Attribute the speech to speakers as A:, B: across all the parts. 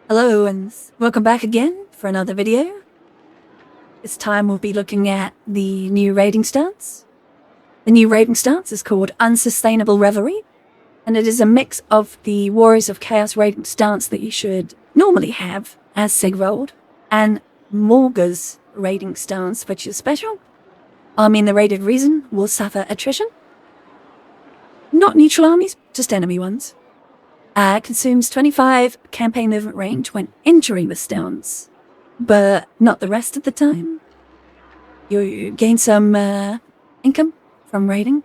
A: Hello and welcome back again for another video. This time we'll be looking at the new raiding stance. The new raiding stance is called Unsustainable Revelry, and it is a mix of the Warriors of Chaos raiding stance that you should normally have as Sigvald, and Morga's raiding stance, which is special. Army in the raided region will suffer attrition. Not neutral armies, just enemy ones. Consumes 25 campaign movement range when entering the stance, but not the rest of the time. You gain some income from raiding.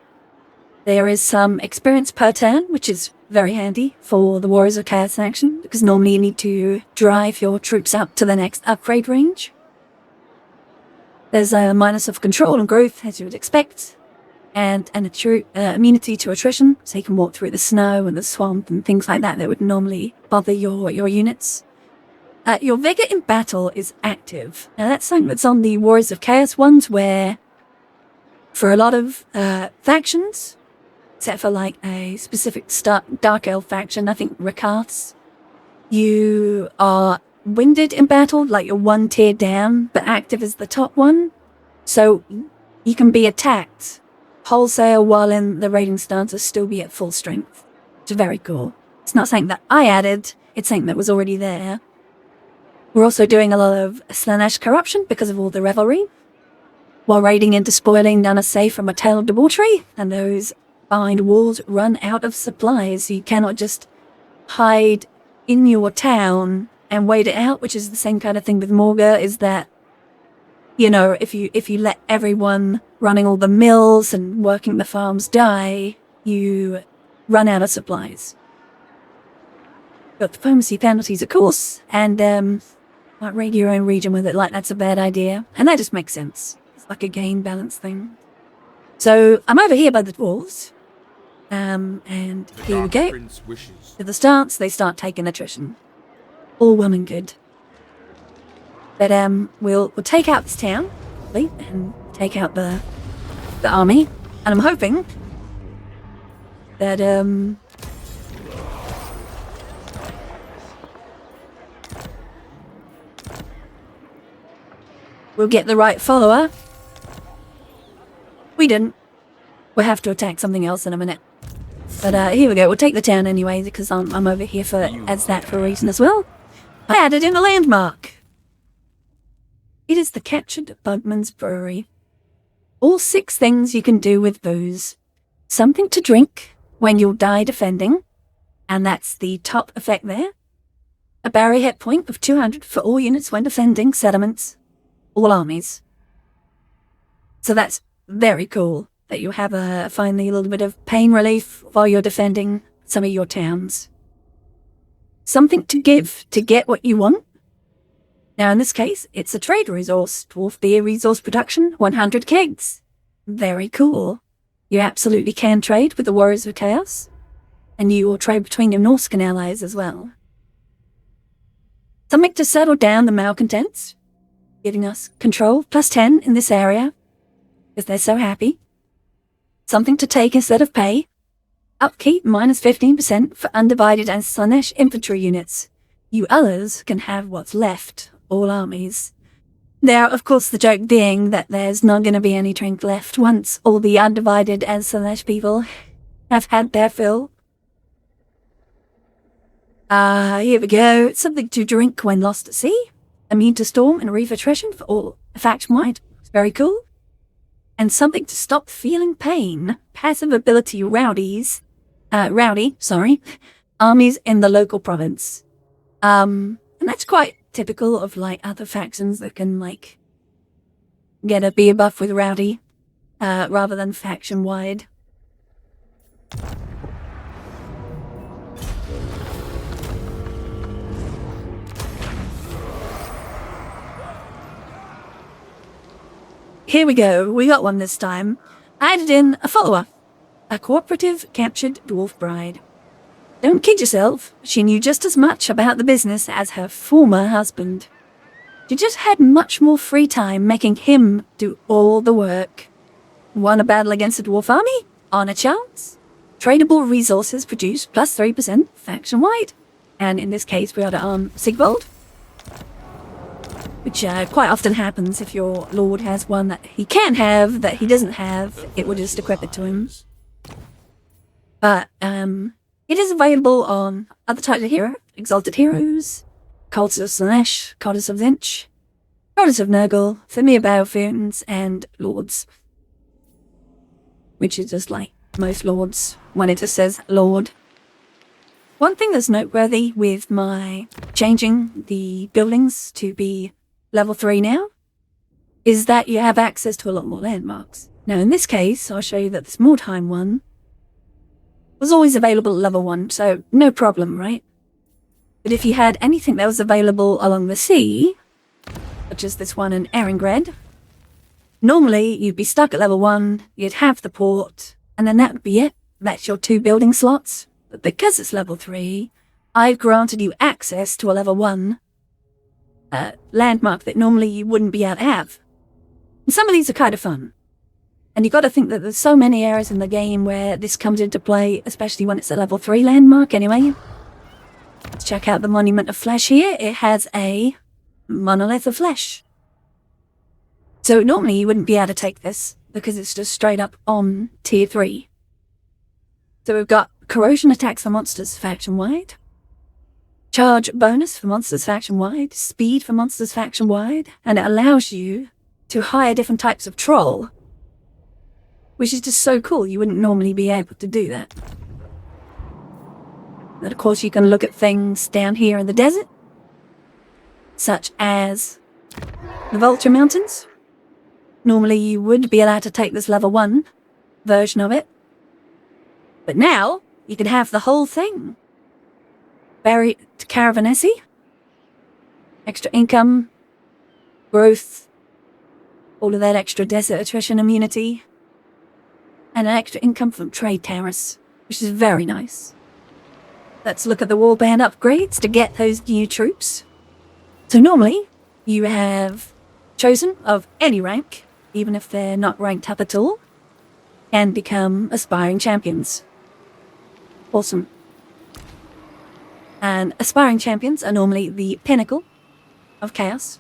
A: There is some experience per turn, which is very handy for the Warriors of Chaos action, because normally you need to drive your troops up to the next upgrade range. There's a minus of control and growth, as you would expect, and an immunity to attrition, so you can walk through the snow and the swamp and things like that would normally bother your units. Your vigor in battle is active. Now that's something that's on the Warriors of Chaos ones, where for a lot of factions, except for like a specific Dark Elf faction, I think Rakaths, you are winded in battle, like you're one tier down, but active is the top one, so you can be attacked wholesale while in the raiding stance and still be at full strength, which is very cool. It's not something that I added, it's something that was already there. We're also doing a lot of Slanesh corruption because of all the revelry, while raiding into spoiling none are safe from a tale of debauchery, and those behind walls run out of supplies, so you cannot just hide in your town and wait it out, which is the same kind of thing with Morga, is that, you know, if you let everyone running all the mills and working the farms die, you run out of supplies. Got diplomacy penalties, of course, and not raid your own region with it like that's a bad idea. And that just makes sense. It's like a gain balance thing. So I'm over here by the dwarves, and here we go. To the stance, they start taking attrition. All well and good. But we'll take out this town, and take out the army, and I'm hoping that we'll get the right follower. We didn't. We'll have to attack something else in a minute. But here we go. We'll take the town anyway, because I'm over here as that for a reason as well. I added in a landmark. It is the captured Bugman's Brewery. All 6 things you can do with booze. Something to drink when you'll die defending, and that's the top effect there. A barrier hit point of 200 for all units when defending settlements, all armies. So that's very cool that you have finally a little bit of pain relief while you're defending some of your towns. Something to give to get what you want. Now in this case, it's a trade resource, dwarf beer resource production, 100 kegs. Very cool. You absolutely can trade with the Warriors of Chaos, and you will trade between your Norscan allies as well. Something to settle down the malcontents, giving us control plus 10 in this area, because they're so happy. Something to take instead of pay. Upkeep minus 15% for undivided and Slanesh infantry units. You others can have what's left. All armies. Now, of course, the joke being that there's not going to be any drink left once all the undivided and Slanesh people have had their fill. Here we go. Something to drink when lost at sea. Immune to storm and reef attrition for all faction-wide. It's very cool. And something to stop feeling pain. Passive ability Armies in the local province. And that's quite typical of like other factions that can like get a beer buff with Rowdy rather than faction wide. Here we go, we got one this time. I added in a follower, a cooperative captured dwarf bride. Don't kid yourself, she knew just as much about the business as her former husband. She just had much more free time making him do all the work. Won a battle against a dwarf army? On a chance. Tradable resources produced plus 3% faction-wide. And in this case, we are to arm Sigvald, which quite often happens if your lord has one that he can have that he doesn't have. It will just equip it to him. But it is available on other types of hero, Exalted Heroes, Cults of Slanesh, Cultus of Zinch, Cultus of Nurgle, Familiar Battlefiends, and Lords. Which is just like most Lords when it just says Lord. One thing that's noteworthy with my changing the buildings to be level 3 now is that you have access to a lot more landmarks. Now in this case, I'll show you that the small time one was always available at level 1, so no problem, right? But if you had anything that was available along the sea, such as this one in Eringred, normally you'd be stuck at level 1, you'd have the port, and then that would be it. That's your 2 building slots. But because it's level 3, I've granted you access to a level 1 landmark that normally you wouldn't be able to have. And some of these are kind of fun. And you've got to think that there's so many areas in the game where this comes into play, especially when it's a level 3 landmark anyway. Let's check out the Monument of Flesh here. It has a Monolith of Flesh. So normally you wouldn't be able to take this because it's just straight up on tier 3. So we've got Corrosion attacks for monsters faction-wide, Charge bonus for monsters faction-wide, Speed for monsters faction-wide, and it allows you to hire different types of troll, which is just so cool. You wouldn't normally be able to do that. But of course you can look at things down here in the desert, such as the Vulture Mountains. Normally you would be allowed to take this level 1 version of it, but now you can have the whole thing. Buried Caravanesi, extra income, growth, all of that extra desert attrition immunity, and an extra income from trade tariffs, which is very nice. Let's look at the warband upgrades to get those new troops. So normally, you have chosen of any rank, even if they're not ranked up at all, and become aspiring champions. Awesome. And aspiring champions are normally the pinnacle of chaos.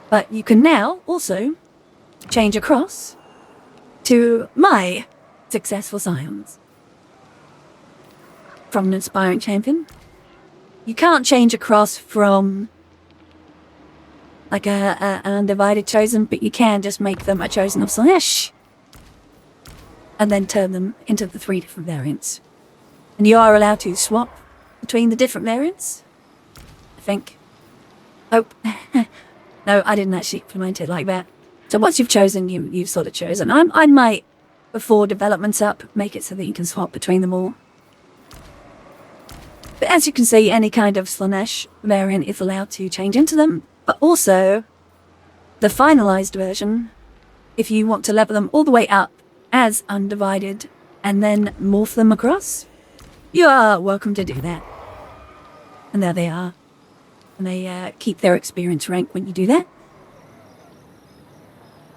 A: But you can now also change across to my successful scions. From an aspiring champion. You can't change across from like an undivided chosen, but you can just make them a chosen of Slanesh and then turn them into the 3 different variants. And you are allowed to swap between the different variants, I think. Oh, no, I didn't actually implement it like that. So once you've chosen, you've sort of chosen. I might, before development's up, make it so that you can swap between them all. But as you can see, any kind of Slanesh variant is allowed to change into them, but also the finalized version, if you want to level them all the way up as undivided and then morph them across, you are welcome to do that. And there they are. And they keep their experience rank when you do that.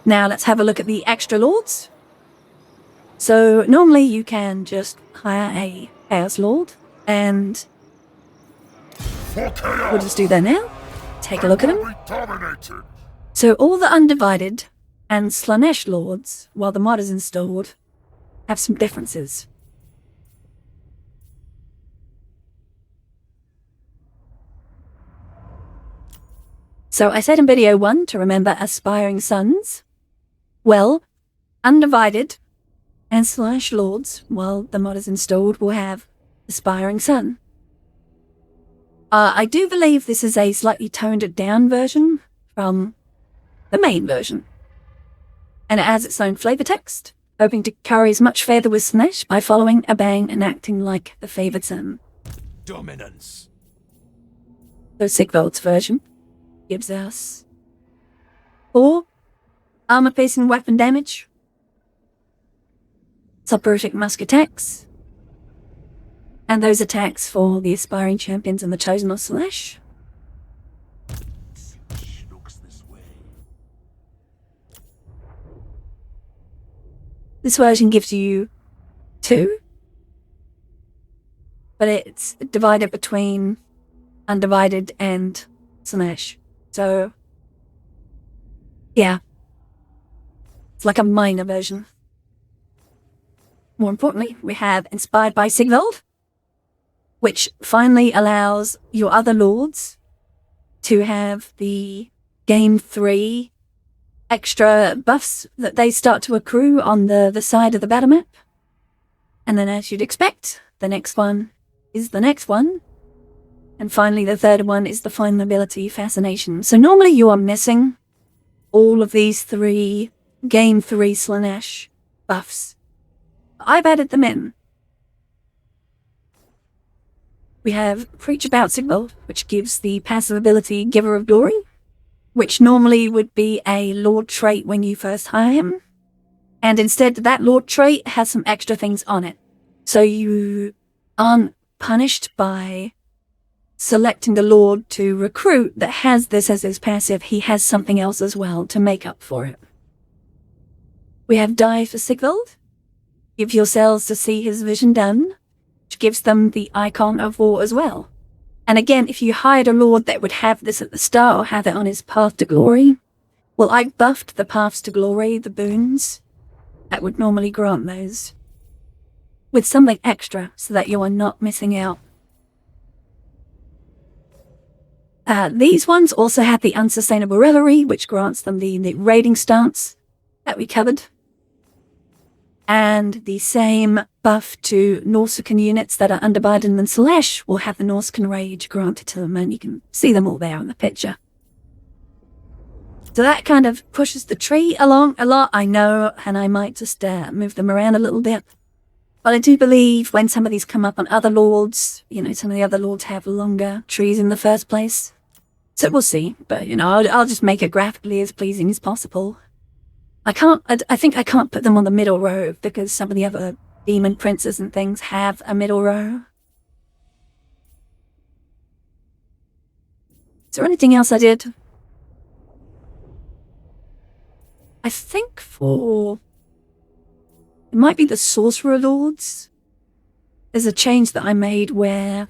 A: Now let's have a look at the extra lords. So normally you can just hire a Chaos Lord, and we'll just do that now. Take a look at them. So all the undivided and Slanesh lords, while the mod is installed, have some differences. So I said in video 1 to remember aspiring sons. Well, undivided and Slanesh lords, while the mod is installed, will have aspiring son. I do believe this is a slightly toned down version from the main version. And it has its own flavor text, hoping to carry as much favour with Slanesh by following, obeying and acting like the favoured son.
B: Dominance.
A: So Sigvald's version gives us 4 armor-piercing weapon damage, soporific musk attacks, and those attacks for the aspiring champions and the chosen of Slanesh. This version gives you 2 but it's divided between undivided and slash. So, yeah, it's like a minor version. More importantly, we have Inspired by Sigvald, which finally allows your other lords to have the game 3 extra buffs that they start to accrue on the side of the battle map. And then, as you'd expect, the next one is the next one. And finally, the third one is the final ability, Fascination. So normally you are missing all of these 3 game 3 slash buffs. I've added them in. We have Preach About Sigvald, which gives the passive ability Giver of Glory, which normally would be a Lord trait when you first hire him. And instead, that Lord trait has some extra things on it. So you aren't punished by selecting the Lord to recruit that has this as his passive. He has something else as well to make up for it. We have Die for Sigvald. Give yourselves to see his vision done, which gives them the icon of war as well. And again, if you hired a Lord that would have this at the start or have it on his path to glory, well, I buffed the paths to glory, the boons, that would normally grant those, with something extra so that you are not missing out. These ones also have the Unsustainable Reverie, which grants them the raiding stance that we covered. And the same buff to Nausicaan units that are undivided and slash will have the Nausicaan Rage granted to them, and you can see them all there in the picture. So that kind of pushes the tree along a lot, I know, and I might just move them around a little bit. But I do believe when some of these come up on other lords, some of the other lords have longer trees in the first place. So we'll see, but I'll just make it graphically as pleasing as possible. I think I can't put them on the middle row because some of the other demon princes and things have a middle row. Is there anything else I did? I think it might be the Sorcerer Lords. There's a change that I made where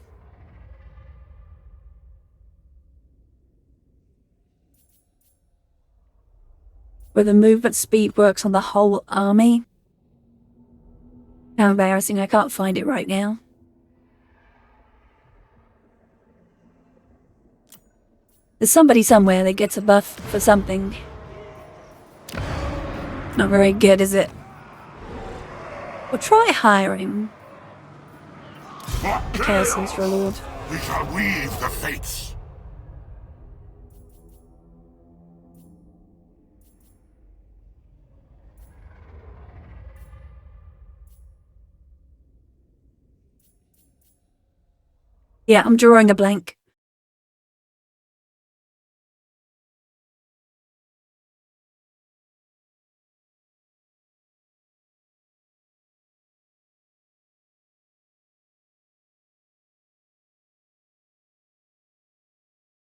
A: the movement speed works on the whole army. How embarrassing, I can't find it right now. There's somebody somewhere that gets a buff for something. Not very good, is it? We'll try hiring the Chaos Sorcerer Lord.
B: We shall weave the fates.
A: Yeah, I'm drawing a blank.